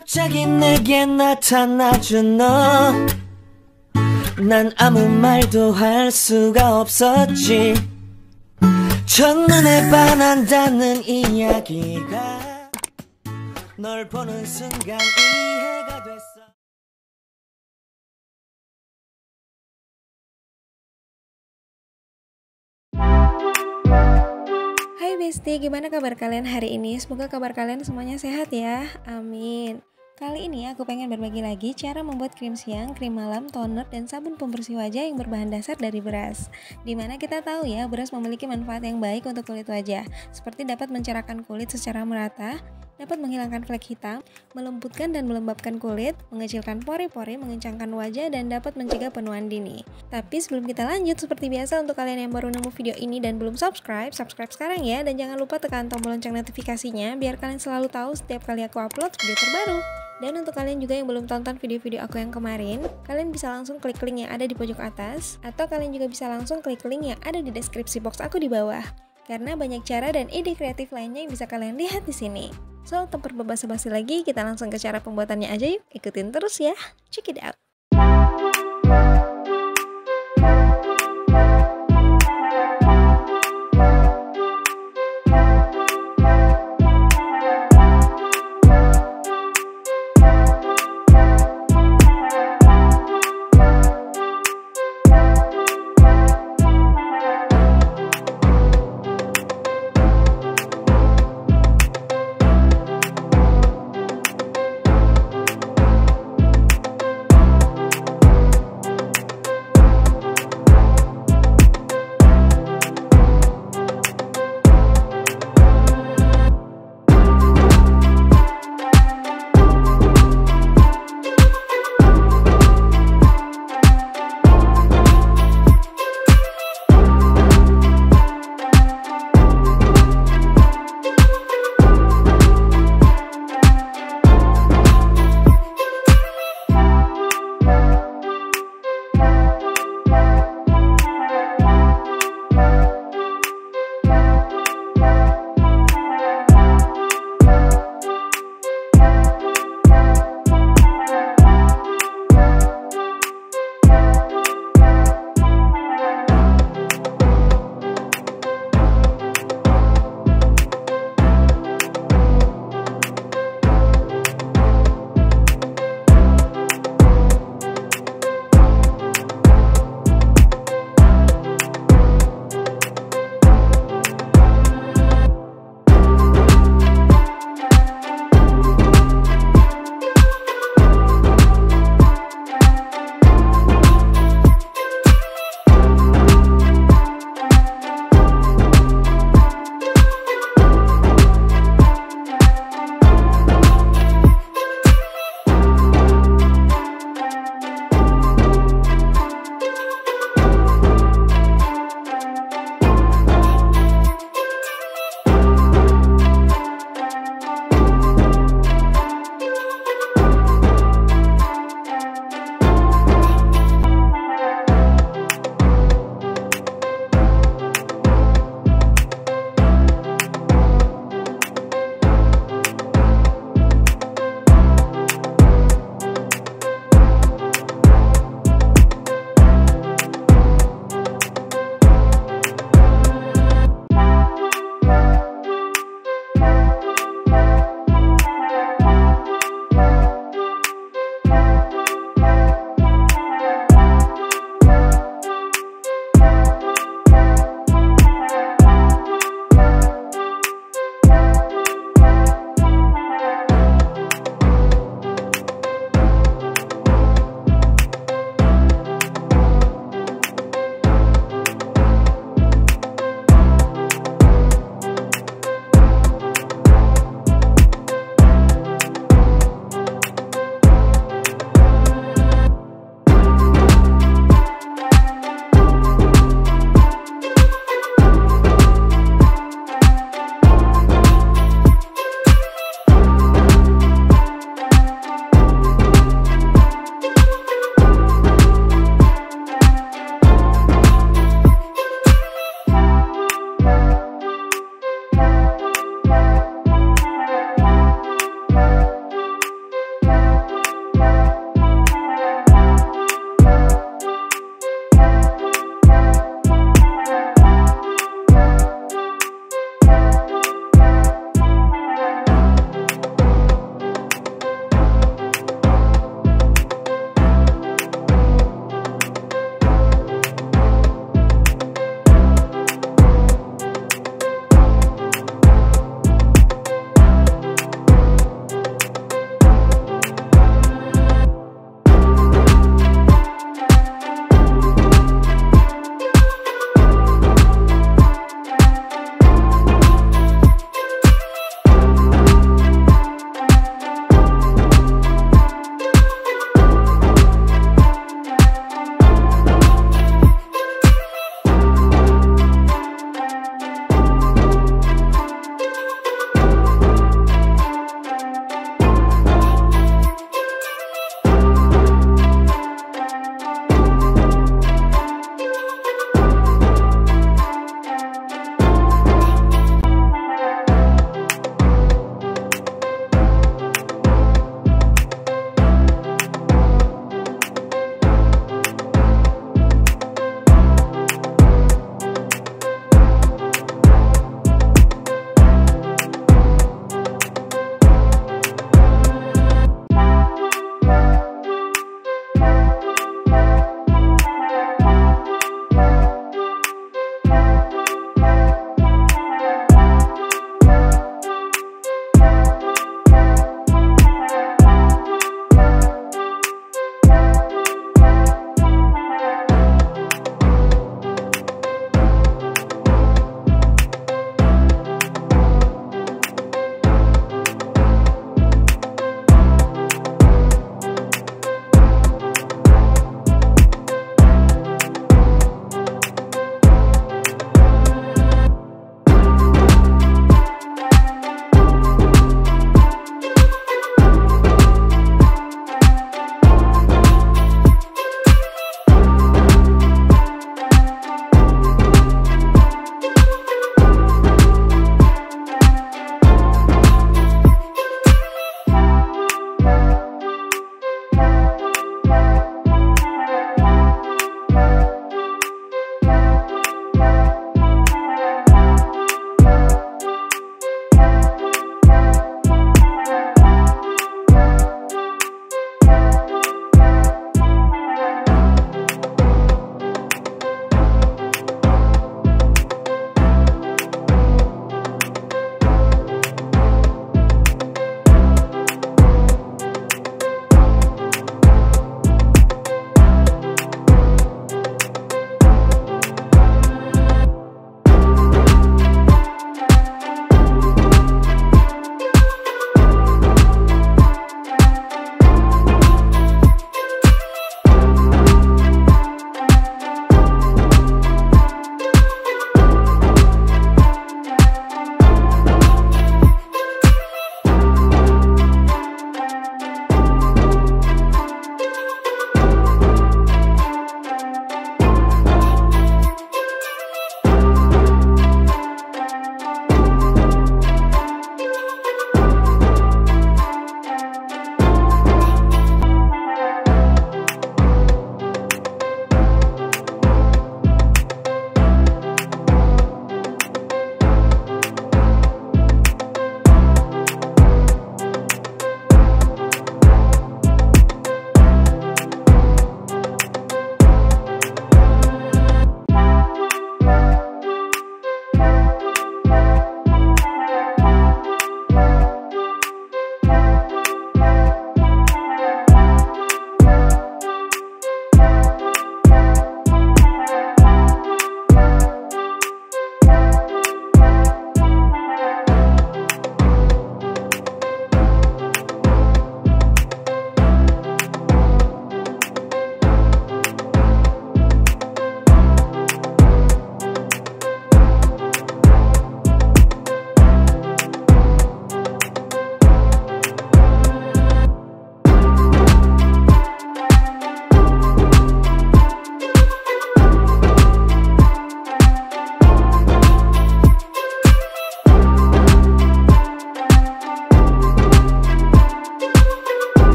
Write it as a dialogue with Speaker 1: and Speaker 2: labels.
Speaker 1: 갑자기 내게 나타나준 너, 난 아무 말도 할 수가 없었지. 첫눈에 반한다는 이야기가 널 보는 순간 이해가 됐어.
Speaker 2: Hai Besti, gimana kabar kalian hari ini? Semoga kabar kalian semuanya sehat ya, amin. Kali ini aku pengen berbagi lagi cara membuat krim siang, krim malam, toner, dan sabun pembersih wajah yang berbahan dasar dari beras. Dimana kita tahu ya, beras memiliki manfaat yang baik untuk kulit wajah, seperti dapat mencerahkan kulit secara merata, dapat menghilangkan flek hitam, melembutkan dan melembabkan kulit, mengecilkan pori-pori, mengencangkan wajah, dan dapat mencegah penuaan dini. Tapi sebelum kita lanjut, seperti biasa untuk kalian yang baru nemu video ini dan belum subscribe sekarang ya, dan jangan lupa tekan tombol lonceng notifikasinya biar kalian selalu tahu setiap kali aku upload video terbaru. Dan untuk kalian juga yang belum tonton video-video aku yang kemarin, kalian bisa langsung klik link yang ada di pojok atas, atau kalian juga bisa langsung klik link yang ada di deskripsi box aku di bawah. Karena banyak cara dan ide kreatif lainnya yang bisa kalian lihat di sini. So, tanpa berbasa-basi lagi, kita langsung ke cara pembuatannya aja yuk. Ikutin terus ya. Check it out.